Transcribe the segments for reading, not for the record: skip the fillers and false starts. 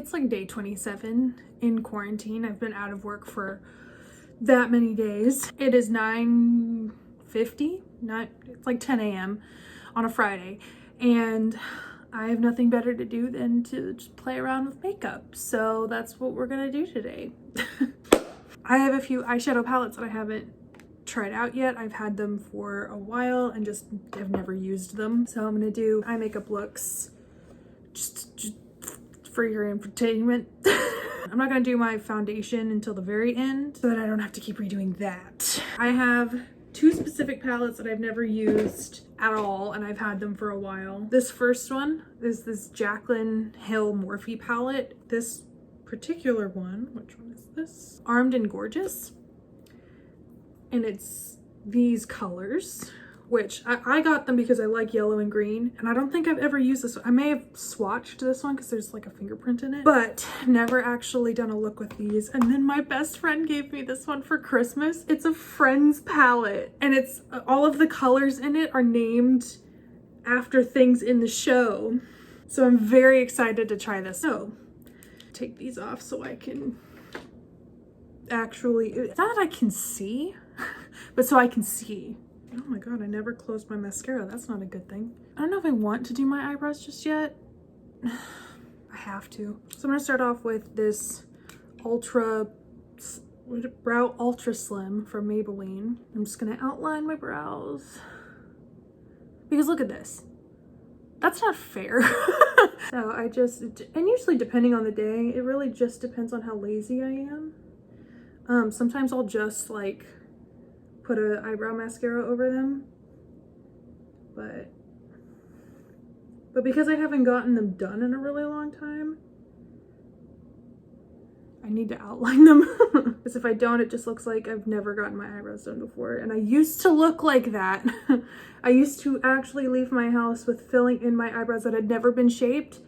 It's like day 27 in quarantine. I've been out of work for that many days. It is 9:50, it's like 10 a.m. on a Friday, and I have nothing better to do than to just play around with makeup. So that's what we're gonna do today. I have a few eyeshadow palettes that I haven't tried out yet. I've had them for a while and just have never used them. So I'm gonna do eye makeup looks just for your entertainment. I'm not gonna do my foundation until the very end so that I don't have to keep redoing that. I have two specific palettes that I've never used at all, and I've had them for a while. This first one is this Jaclyn Hill Morphe palette. This particular one, which one is this? Armed and Gorgeous. And it's these colors, which I got them because I like yellow and green, and I don't think I've ever used this one. I may have swatched this one because there's like a fingerprint in it, but never actually done a look with these. And then my best friend gave me this one for Christmas. It's a Friends palette, and it's all of the colors in it are named after things in the show. So I'm very excited to try this. So take these off so I can actually, it's not that I can see, but so I can see. Oh my god, I never closed my mascara. That's not a good thing. I don't know if I want to do my eyebrows just yet. I have to. So I'm gonna start off with this Brow Ultra Slim from Maybelline. I'm just gonna outline my brows. Because look at this. That's not fair. So and usually depending on the day, it really just depends on how lazy I am. Sometimes I'll just like put an eyebrow mascara over them, but because I haven't gotten them done in a really long time, I need to outline them. Because if I don't, it just looks like I've never gotten my eyebrows done before, and I used to look like that. I used to actually leave my house with filling in my eyebrows that had never been shaped.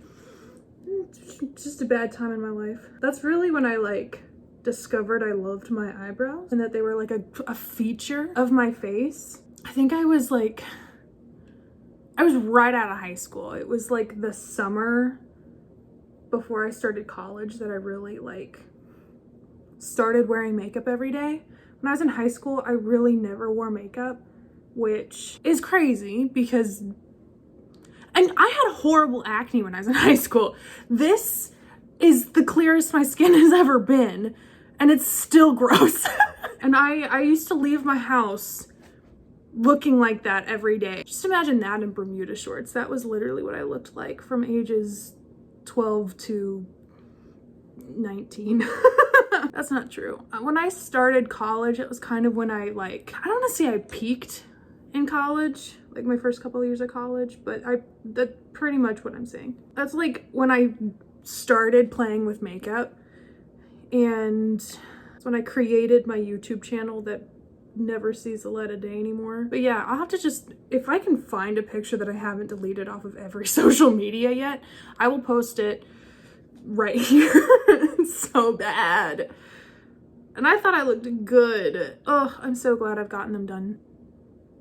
It's just a bad time in my life. That's really when I like discovered I loved my eyebrows and that they were like a feature of my face. I think I was right out of high school. It was like the summer before I started college that I really like started wearing makeup every day. When I was in high school, I really never wore makeup, which is crazy because, and I had horrible acne when I was in high school. This is the clearest my skin has ever been, and it's still gross. And I used to leave my house looking like that every day. Just imagine that in Bermuda shorts. That was literally what I looked like from ages 12 to 19. That's not true. When I started college, it was kind of when I don't want to say I peaked in college, like my first couple of years of college, but that's pretty much what I'm saying. That's like when I started playing with makeup, and it's when I created my YouTube channel that never sees the light of day anymore. But yeah, I'll have to just, if I can find a picture that I haven't deleted off of every social media yet, I will post it right here. It's so bad. And I thought I looked good. Oh, I'm so glad I've gotten them done.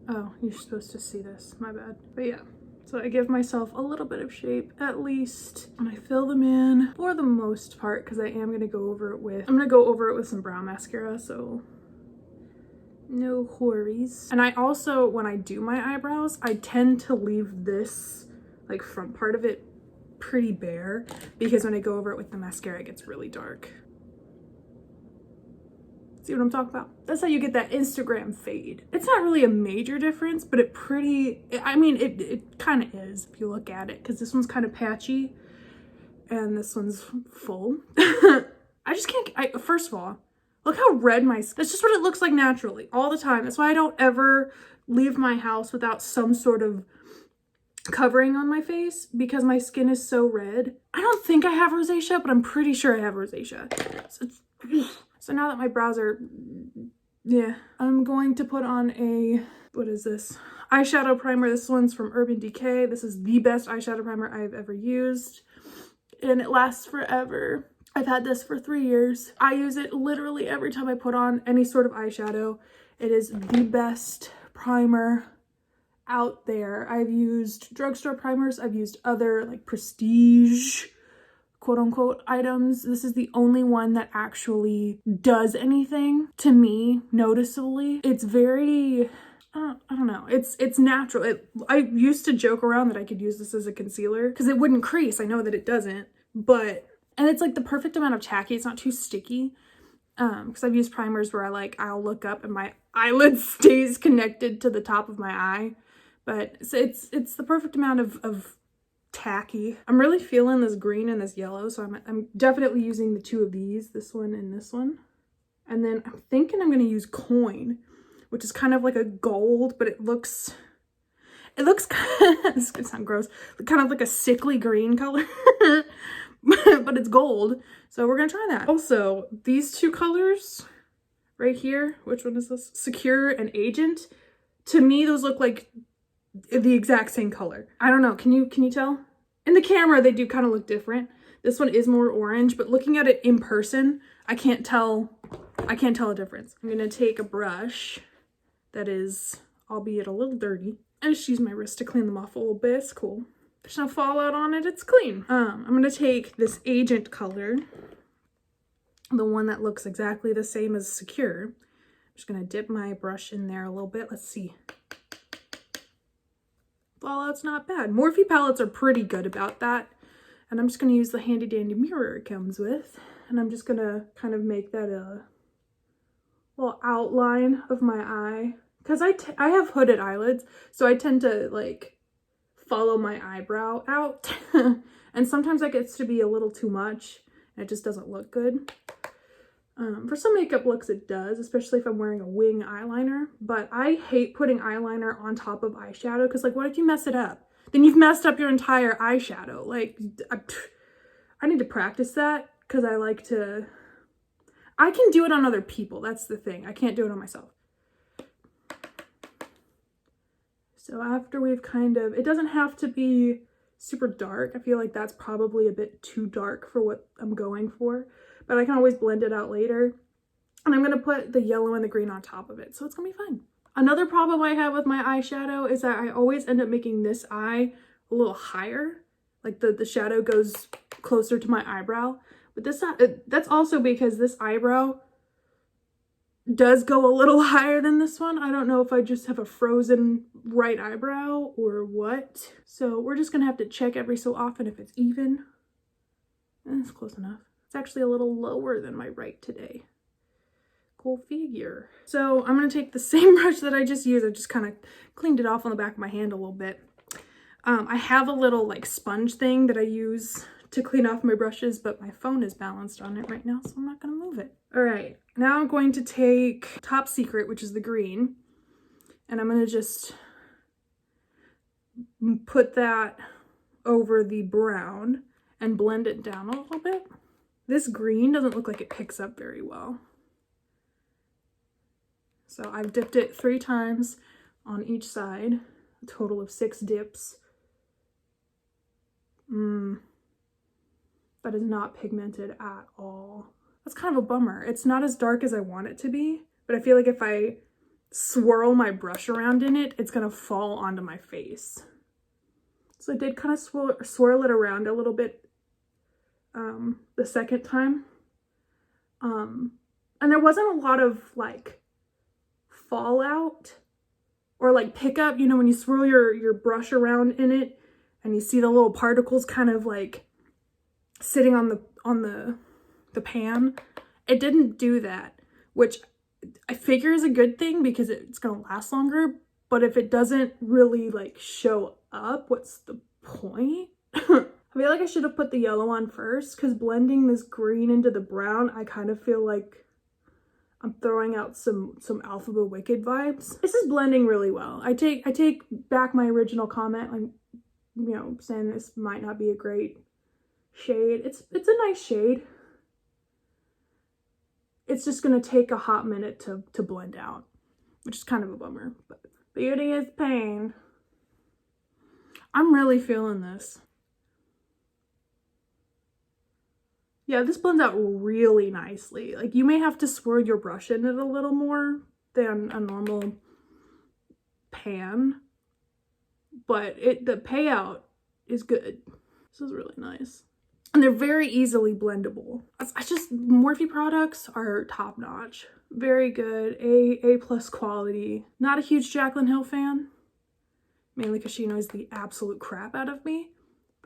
Oh, you're supposed to see this, my bad. But yeah, so I give myself a little bit of shape at least, and I fill them in for the most part because I am gonna go over it with, some brow mascara, so no worries. And I also, when I do my eyebrows, I tend to leave this like front part of it pretty bare because when I go over it with the mascara, it gets really dark. See what I'm talking about? That's how you get that Instagram fade. It's not really a major difference, but it kind of is if you look at it, because this one's kind of patchy and this one's full. I just can't, first of all, look how red my skin, that's just what it looks like naturally all the time. That's why I don't ever leave my house without some sort of covering on my face, because my skin is so red. I don't think I have rosacea, but I'm pretty sure I have rosacea. So now that my brows are, yeah, I'm going to put on what is this? Eyeshadow primer. This one's from Urban Decay. This is the best eyeshadow primer I've ever used, and it lasts forever. I've had this for 3 years. I use it literally every time I put on any sort of eyeshadow. It is the best primer out there. I've used drugstore primers. I've used other like prestige quote unquote items, this is the only one that actually does anything to me noticeably. It's very, I don't know. It's natural. I used to joke around that I could use this as a concealer because it wouldn't crease. I know that it doesn't, and it's like the perfect amount of tacky. It's not too sticky. Because I've used primers where I'll look up and my eyelid stays connected to the top of my eye. But it's the perfect amount of tacky. I'm really feeling this green and this yellow, so I'm definitely using the two of these, this one and this one. And then I'm thinking I'm gonna use Coin, which is kind of like a gold, but it looks kind of, this could sound gross, kind of like a sickly green color. But it's gold, so we're gonna try that. Also, these two colors right here, which one is this? Secure and Agent. To me, those look like the exact same color. I don't know, can you tell? In the camera, they do kind of look different. This one is more orange, but looking at it in person, I can't tell a difference. I'm gonna take a brush that is, albeit a little dirty. I just use my wrist to clean them off a little bit. It's cool. There's no fallout on it, it's clean. I'm gonna take this Agent color, the one that looks exactly the same as Secure. I'm just gonna dip my brush in there a little bit. Let's see. Fallout's not bad. Morphe palettes are pretty good about that. And I'm just gonna use the handy dandy mirror it comes with. And I'm just gonna kind of make that a little outline of my eye. Because I have hooded eyelids, so I tend to like follow my eyebrow out. And sometimes that gets to be a little too much and it just doesn't look good. For some makeup looks it does, especially if I'm wearing a wing eyeliner, but I hate putting eyeliner on top of eyeshadow because like what if you mess it up? Then you've messed up your entire eyeshadow. Like I need to practice that because I can do it on other people. That's the thing. I can't do it on myself. So after we've it doesn't have to be super dark. I feel like that's probably a bit too dark for what I'm going for, but I can always blend it out later. And I'm gonna put the yellow and the green on top of it, so it's gonna be fine. Another problem I have with my eyeshadow is that I always end up making this eye a little higher. Like the shadow goes closer to my eyebrow. But that's also because this eyebrow does go a little higher than this one. I don't know if I just have a frozen right eyebrow or what. So we're just gonna have to check every so often if it's even. And it's close enough. It's actually a little lower than my right today. Cool figure. So I'm gonna take the same brush that I just used. I just kind of cleaned it off on the back of my hand a little bit. I have a little like sponge thing that I use to clean off my brushes, but my phone is balanced on it right now, so I'm not gonna move it. All right, now I'm going to take Top Secret, which is the green, and I'm gonna just put that over the brown and blend it down a little bit. This green doesn't look like it picks up very well. So I've dipped it 3 times on each side, a total of 6 dips. That is not pigmented at all. That's kind of a bummer. It's not as dark as I want it to be, but I feel like if I swirl my brush around in it, it's gonna fall onto my face. So I did kind of swirl it around a little bit the second time. And there wasn't a lot of like fallout or like pickup, you know, when you swirl your brush around in it and you see the little particles kind of like sitting on the pan. It didn't do that, which I figure is a good thing because it's gonna last longer, but if it doesn't really like show up, what's the point? I feel like I should have put the yellow on first because blending this green into the brown, I kind of feel like I'm throwing out some Alphaba Wicked vibes. This is blending really well. I take back my original comment, like, you know, saying this might not be a great shade. It's a nice shade. It's just gonna take a hot minute to blend out, which is kind of a bummer, but beauty is pain. I'm really feeling this. Yeah, this blends out really nicely. Like, you may have to swirl your brush in it a little more than a normal pan, but the payout is good. This is really nice. And they're very easily blendable. I just, Morphe products are top notch. Very good, A plus quality. Not a huge Jaclyn Hill fan, mainly because she annoys the absolute crap out of me,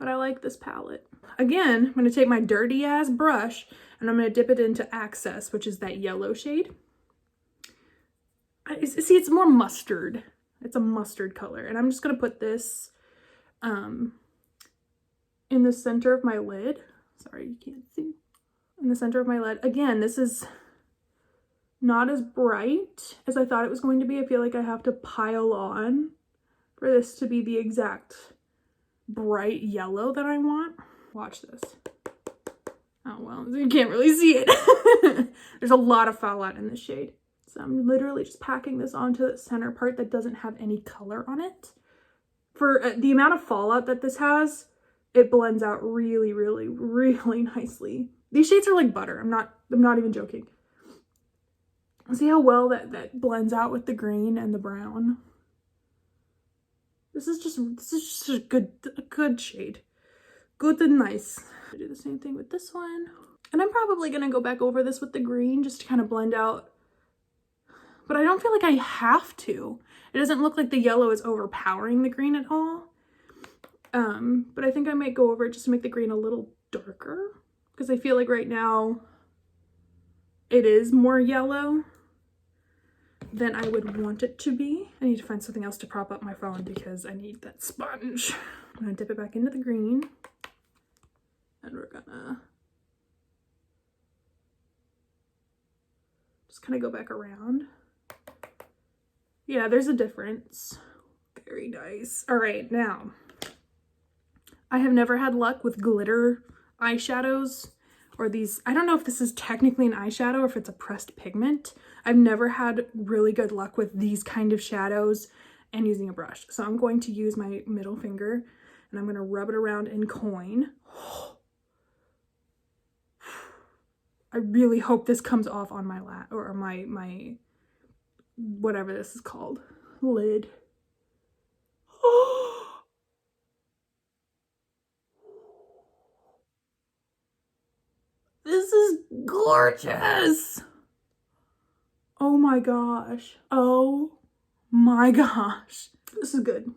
but I like this palette. Again, I'm gonna take my dirty ass brush and I'm gonna dip it into Access, which is that yellow shade. See, it's more mustard. It's a mustard color. And I'm just gonna put this in the center of my lid. Sorry, you can't see. In the center of my lid. Again, this is not as bright as I thought it was going to be. I feel like I have to pile on for this to be the exact bright yellow that I want. Watch this. Oh, well, you can't really see it. There's a lot of fallout in this shade. So I'm literally just packing this onto the center part that doesn't have any color on it. For the amount of fallout that this has, it blends out really, really, really nicely. These shades are like butter. I'm not even joking. See how well that blends out with the green and the brown? This is just a good shade. Good and nice. I do the same thing with this one. And I'm probably gonna go back over this with the green just to kind of blend out. But I don't feel like I have to. It doesn't look like the yellow is overpowering the green at all. But I think I might go over it just to make the green a little darker, because I feel like right now it is more yellow than I would want it to be. I need to find something else to prop up my phone because I need that sponge. I'm gonna dip it back into the green and we're gonna just kind of go back around. Yeah, there's a difference. Very nice. All right, now I have never had luck with glitter eyeshadows or these. I don't know if this is technically an eyeshadow or if it's a pressed pigment. I've never had really good luck with these kind of shadows and using a brush. So I'm going to use my middle finger and I'm going to rub it around in coin. I really hope this comes off on my lap or my whatever this is called, lid. This is gorgeous. Oh my gosh. Oh my gosh. This is good.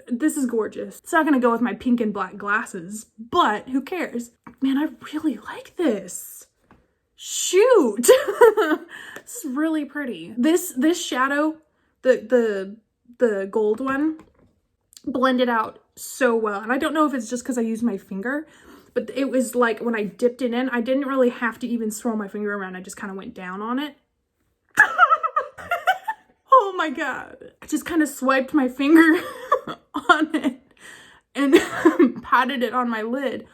This is gorgeous. It's not gonna go with my pink and black glasses, but who cares? Man, I really like this. Shoot. This is really pretty. This shadow, the gold one, blended out so well. And I don't know if it's just because I used my finger, but it was like when I dipped it in, I didn't really have to even swirl my finger around. I just kind of went down on it. Oh my God. I just kind of swiped my finger on it and patted it on my lid.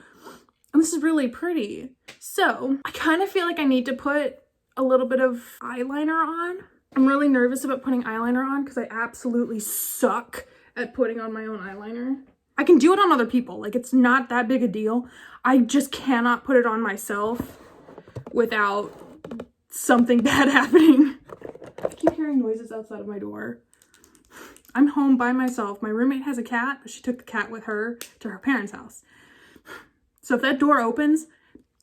And this is really pretty. So I kind of feel like I need to put a little bit of eyeliner on. I'm really nervous about putting eyeliner on because I absolutely suck at putting on my own eyeliner. I can do it on other people. Like, it's not that big a deal. I just cannot put it on myself without something bad happening. I keep hearing noises outside of my door. I'm home by myself. My roommate has a cat, but she took the cat with her to her parents' house. So if that door opens,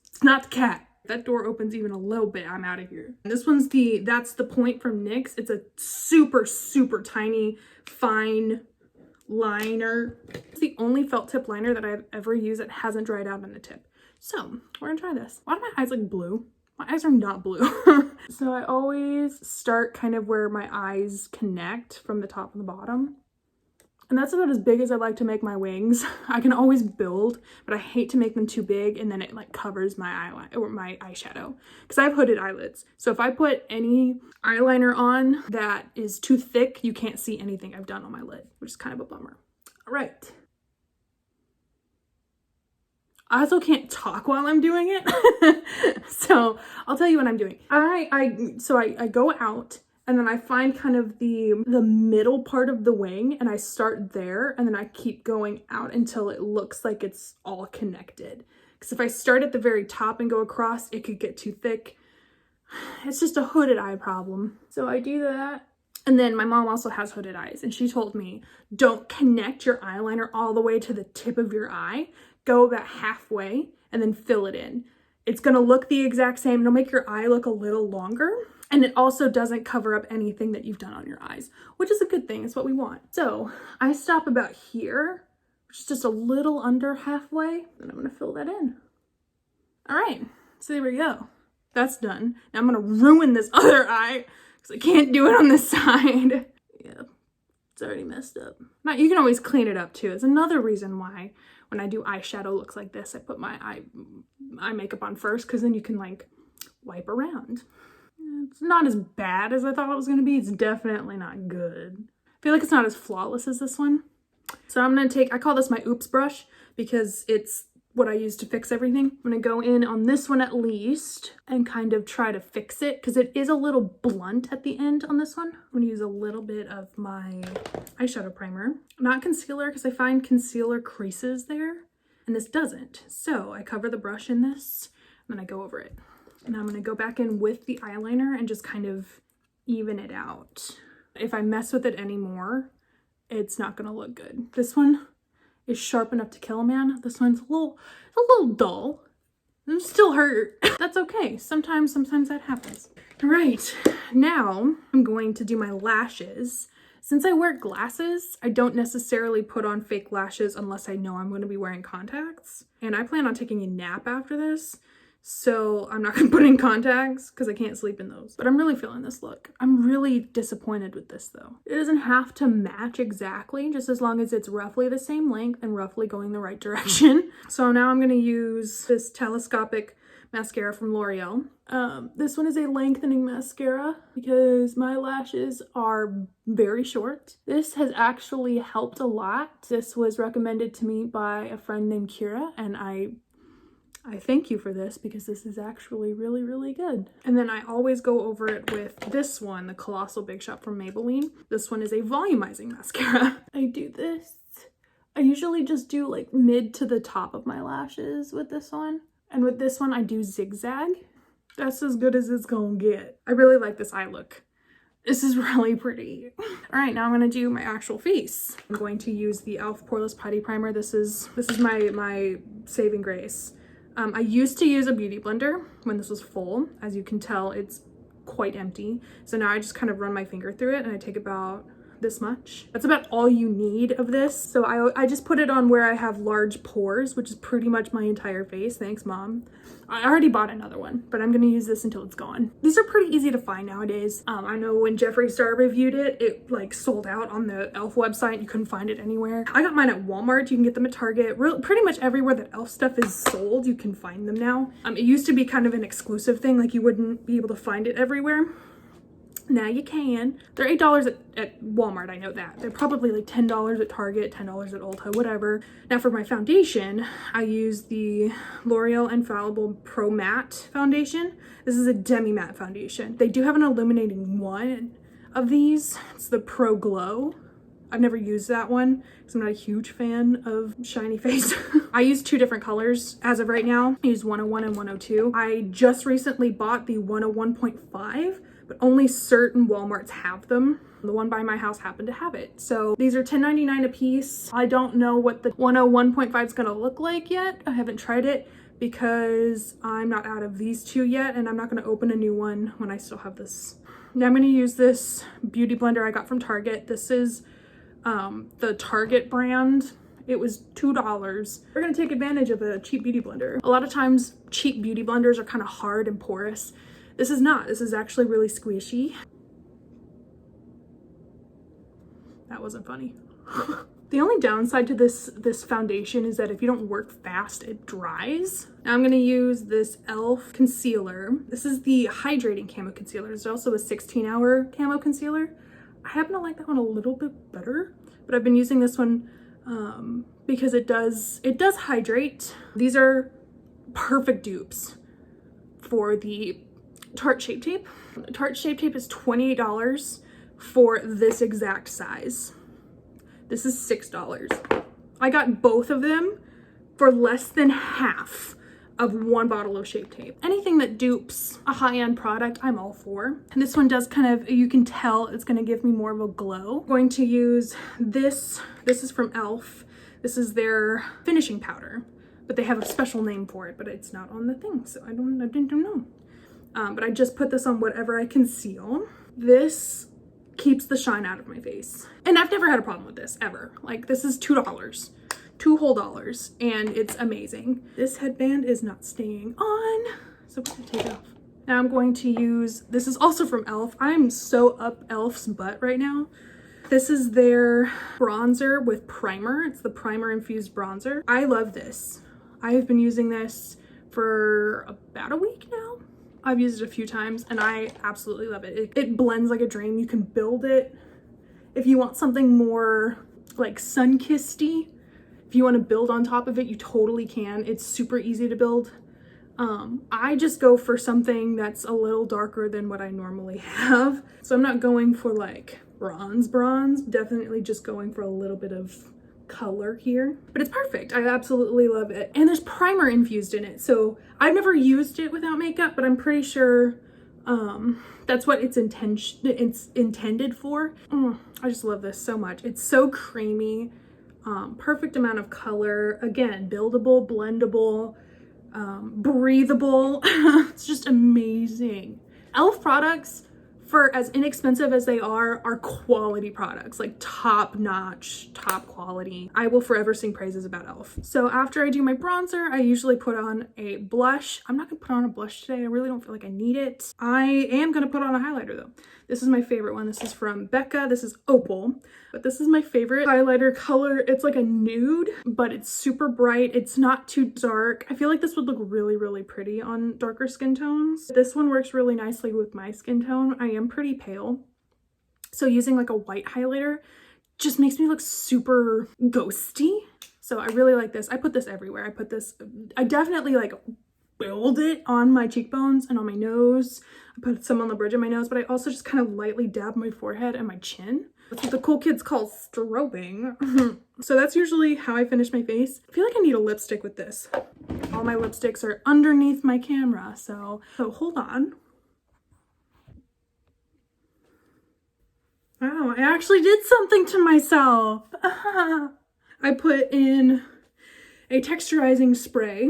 it's not the cat. If that door opens even a little bit, I'm out of here. And this one's that's the Point from NYX. It's a super, super tiny, fine liner. It's the only felt tip liner that I've ever used that hasn't dried out on the tip. So we're gonna try this. Why do my eyes look blue? My eyes are not blue. So I always start kind of where my eyes connect from the top and the bottom. And that's about as big as I like to make my wings. I can always build, but I hate to make them too big and then it like covers my eyeliner or my eyeshadow because I have hooded eyelids. So if I put any eyeliner on that is too thick, you can't see anything I've done on my lid, which is kind of a bummer. All right. I also can't talk while I'm doing it. So I'll tell you what I'm doing. I go out and then I find kind of the middle part of the wing and I start there and then I keep going out until it looks like it's all connected. Because if I start at the very top and go across, it could get too thick. It's just a hooded eye problem. So I do that. And then my mom also has hooded eyes and she told me, don't connect your eyeliner all the way to the tip of your eye go about halfway and then fill it in. It's gonna look the exact same. It'll make your eye look a little longer. And it also doesn't cover up anything that you've done on your eyes, which is a good thing. It's what we want. So I stop about here, which is just a little under halfway. And I'm gonna fill that in. All right, so there we go. That's done. Now I'm gonna ruin this other eye because I can't do it on this side. Yeah, it's already messed up. Now you can always clean it up too. It's another reason why when I do eyeshadow looks like this, I put my eye makeup on first, because then you can like wipe around. It's not as bad as I thought it was going to be. It's definitely not good. I feel like it's not as flawless as this one. So I'm going to take, I call this my oops brush because it's what I use to fix everything. I'm going to go in on this one at least and kind of try to fix it because it is a little blunt at the end on this one. I'm going to use a little bit of my eyeshadow primer. Not concealer, because I find concealer creases there and this doesn't. So I cover the brush in this and then I go over it. And I'm going to go back in with the eyeliner and just kind of even it out. If I mess with it anymore, it's not going to look good. This one is sharp enough to kill a man. This one's a little dull. It still hurt. That's okay. Sometimes that happens. All right, now I'm going to do my lashes. Since I wear glasses, I don't necessarily put on fake lashes unless I know I'm going to be wearing contacts. And I plan on taking a nap after this. So I'm not gonna put in contacts because I can't sleep in those. But I'm really feeling this look. I'm really disappointed with this though. It doesn't have to match exactly, just as long as it's roughly the same length and roughly going the right direction. So now I'm gonna use this telescopic mascara from L'Oreal. This one is a lengthening mascara because my lashes are very short. This has actually helped a lot. This was recommended to me by a friend named Kira, and I thank you for this because this is actually really, really good. And then I always go over it with this one, the Colossal Big Shot from Maybelline. This one is a volumizing mascara. I do this. I usually just do like mid to the top of my lashes with this one. And with this one, I do zigzag. That's as good as it's gonna get. I really like this eye look. This is really pretty. All right, now I'm gonna do my actual face. I'm going to use the e.l.f. Poreless Putty Primer. This is my saving grace. I used to use a beauty blender when this was full. As you can tell, it's quite empty. So now I just kind of run my finger through it and I take about this much. That's about all you need of this. So I just put it on where I have large pores, which is pretty much my entire face. Thanks, Mom. I already bought another one, but I'm gonna use this until it's gone. These are pretty easy to find nowadays. I know when Jeffree Star reviewed it, it like sold out on the e.l.f. website. You couldn't find it anywhere. I got mine at Walmart. You can get them at Target. Pretty much everywhere that e.l.f. stuff is sold, you can find them now. It used to be kind of an exclusive thing, like you wouldn't be able to find it everywhere. Now you can. They're $8 at Walmart, I know that. They're probably like $10 at Target, $10 at Ulta, whatever. Now for my foundation, I use the L'Oreal Infallible Pro Matte foundation. This is a demi-matte foundation. They do have an illuminating one of these. It's the Pro Glow. I've never used that one because I'm not a huge fan of shiny face. I use two different colors as of right now. I use 101 and 102. I just recently bought the 101.5, but only certain Walmarts have them. The one by my house happened to have it. So these are $10.99 a piece. I don't know what the 101.5 is gonna look like yet. I haven't tried it because I'm not out of these two yet, and I'm not gonna open a new one when I still have this. Now I'm gonna use this beauty blender I got from Target. This is the Target brand. It was $2. We're gonna take advantage of a cheap beauty blender. A lot of times cheap beauty blenders are kind of hard and porous. This is not. This is actually really squishy. That wasn't funny. The only downside to this foundation is that if you don't work fast, it dries. Now I'm gonna use this e.l.f. concealer. This is the hydrating camo concealer. There's also a 16-hour camo concealer. I happen to like that one a little bit better, but I've been using this one because it does hydrate. These are perfect dupes for the Tarte Shape Tape. Tarte Shape Tape is $28 for this exact size. This is $6. I got both of them for less than half of one bottle of Shape Tape. Anything that dupes a high-end product, I'm all for. And this one does kind of, you can tell it's gonna give me more of a glow. I'm going to use this. This is from e.l.f. This is their finishing powder. but they have a special name for it, but it's not on the thing, so I didn't know. But I just put this on whatever I conceal. This keeps the shine out of my face. And I've never had a problem with this, ever. Like, this is $2, 2 whole dollars, and it's amazing. This headband is not staying on, so I'm gonna take it off. Now I'm going to use, this is also from e.l.f. I'm so up e.l.f.'s butt right now. This is their bronzer with primer. It's the primer infused bronzer. I love this. I have been using this for about a week now. I've used it a few times and I absolutely love it. It blends like a dream. You can build it if you want something more like sun-kissed-y. If you want to build on top of it, you totally can. It's super easy to build. I just go for something that's a little darker than what I normally have. So I'm not going for like bronze, definitely just going for a little bit of color here, but it's perfect. I absolutely love it. And there's primer infused in it. So I've never used it without makeup, but I'm pretty sure that's what it's intended for. I just love this so much. It's so creamy, perfect amount of color. Again, buildable, blendable, breathable. It's just amazing. e.l.f. products, for as inexpensive as they are quality products, like top notch, top quality. I will forever sing praises about e.l.f. So after I do my bronzer, I usually put on a blush. I'm not gonna put on a blush today. I really don't feel like I need it. I am gonna put on a highlighter though. This is my favorite one. This is from Becca. This is Opal, but this is my favorite highlighter color. It's like a nude, but it's super bright. It's not too dark. I feel like this would look really, really pretty on darker skin tones. This one works really nicely with my skin tone. I am pretty pale, so using like a white highlighter just makes me look super ghosty. So I really like this. I put this everywhere. I definitely like build it on my cheekbones and on my nose. I put some on the bridge of my nose, but I also just kind of lightly dab my forehead and my chin. That's what the cool kids call strobing. So that's usually how I finish my face. I feel like I need a lipstick with this. All my lipsticks are underneath my camera, so hold on. Wow, I actually did something to myself. I put in a texturizing spray,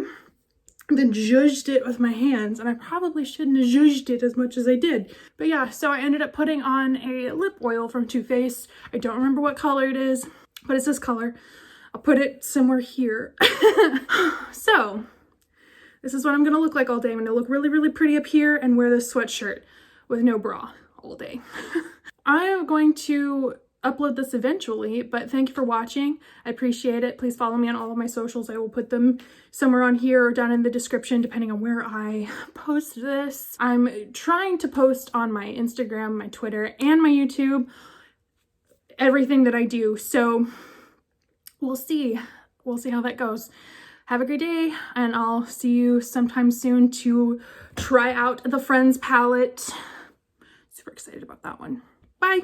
then zhuzhed it with my hands, and I probably shouldn't have zhuzhed it as much as I did. But yeah, so I ended up putting on a lip oil from Too Faced. I don't remember what color it is, but it's this color. I'll put it somewhere here. So this is what I'm gonna look like all day. I'm gonna look really, really pretty up here and wear this sweatshirt with no bra all day. I am going to upload this eventually, but thank you for watching. I appreciate it. Please follow me on all of my socials. I will put them somewhere on here or down in the description, depending on where I post this. I'm trying to post on my Instagram, my Twitter, and my YouTube, everything that I do. So we'll see. We'll see how that goes. Have a great day, and I'll see you sometime soon to try out the Friends palette. Super excited about that one. Bye.